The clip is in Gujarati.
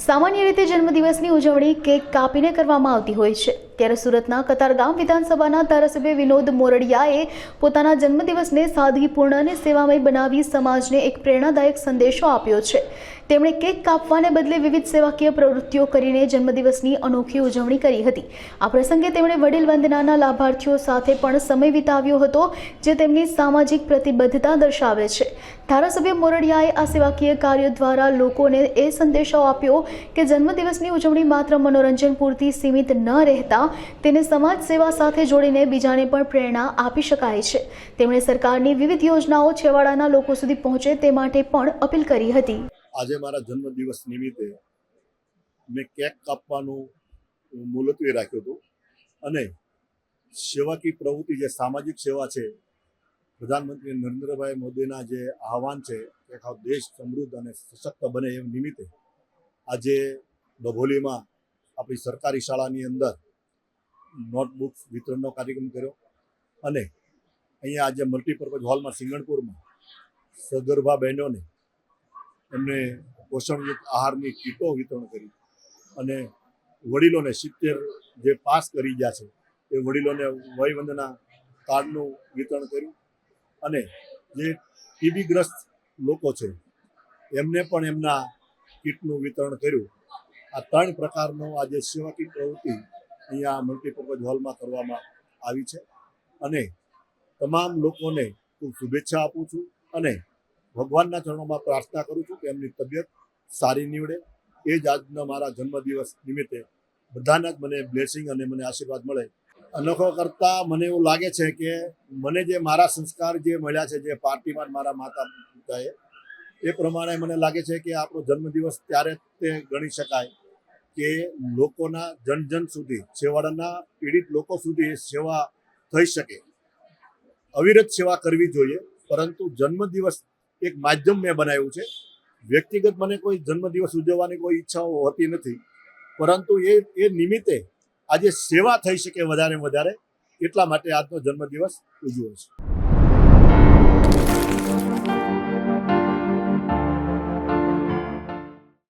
સામાન્ય રીતે જન્મદિવસની ઉજવણી કેક કાપીને કરવામાં આવતી હોય છે, ત્યારે સુરતના કતારગામ વિધાનસભાના ધારાસભ્ય વિનોદ મોરડિયાએ પોતાના જન્મદિવસને સાદગીપૂર્ણ અને સેવામય બનાવી સમાજને એક પ્રેરણાદાયક સંદેશો આપ્યો છે। તેમણે કેક કાપવાને બદલે વિવિધ સેવાકીય પ્રવૃત્તિઓ કરીને જન્મદિવસની અનોખી ઉજવણી કરી હતી। આ પ્રસંગે તેમણે વડીલ વંદનાના લાભાર્થીઓ સાથે પણ સમય વિતાવ્યો હતો, જે તેમની સામાજિક પ્રતિબદ્ધતા દર્શાવે છે। ધારાસભ્ય મોરડિયાએ આ સેવાકીય કાર્યો દ્વારા લોકોને એ સંદેશો આપ્યો કે જન્મદિવસની ઉજવણી માત્ર મનોરંજન પૂરતી સીમિત ન રહેતા તેને સમાજ સેવા સાથે જોડીને બીજાને પણ પ્રેરણા આપી શકાય છે। તેમણે સરકારની વિવિધ યોજનાઓ છેવાડાના લોકો સુધી પહોંચે તે માટે પણ અપીલ કરી હતી। આજે મારા જન્મદિવસ નિમિત્તે મેં કેક કાપવાનું મુલતવી રાખ્યું હતું અને સેવાકીય પ્રવૃત્તિ જે સામાજિક સેવા છે, પ્રધાનમંત્રી નરેન્દ્રભાઈ મોદીના જે આહવાન છે કે આખો દેશ સમૃદ્ધ અને સશક્ત બને એ નિમિત્તે આજે ડભોલીમાં આપણી સરકારી શાળાની અંદર નોટબુક વિતરણનો કાર્યક્રમ કર્યો અને અહીંયા આજે મલ્ટીપર્પઝ હોલમાં સિંગણપુરમાં સગર્ભા બહેનોને એમને પોષણયુક્ત આહારની કીટો વિતરણ કરી અને વડીલોને 70 જે પાસ કરી ગયા છે એ વડીલોને વયવંદના કાર્ડનું વિતરણ કર્યું અને જે ટીબીગ્રસ્ત લોકો છે એમને પણ એમના કીટનું વિતરણ કર્યું। આ 3 પ્રકારનો આજે સેવાકીય પ્રવૃત્તિ અહીંયા મલ્ટીપર્પઝ હોલમાં કરવામાં આવી છે અને તમામ લોકોને ખૂબ શુભેચ્છા આપું છું અને ભગવાનના ચરણોમાં પ્રાર્થના કરું છું કે એમની તબિયત સારી નીવડે। એ જ આજના મારા જન્મદિવસ નિમિત્તે બધાના જ મને બ્લેસિંગ અને મને આશીર્વાદ મળે। અનોખો કરતાં મને એવું લાગે છે કે મને જે મારા સંસ્કાર જે મળ્યા છે, જે પાર્ટીમાં મારા માતા પિતાએ, એ પ્રમાણે મને લાગે છે કે આપણો જન્મદિવસ ત્યારે તે ગણી શકાય કે લોકોના જન સુધી, છેવાડાના પીડિત લોકો સુધી સેવા થઈ શકે। અવિરત સેવા કરવી જોઈએ, પરંતુ જન્મદિવસ એક માધ્યમ મેં બનાવ્યું છે। વ્યક્તિગત મને કોઈ જન્મદિવસ ઉજવવાની કોઈ ઈચ્છાઓ હોતી નથી, પરંતુ એ નિમિત્તે આજે સેવા થઈ શકે વધારે એટલા માટે આજનો જન્મદિવસ ઉજવ્યો છે।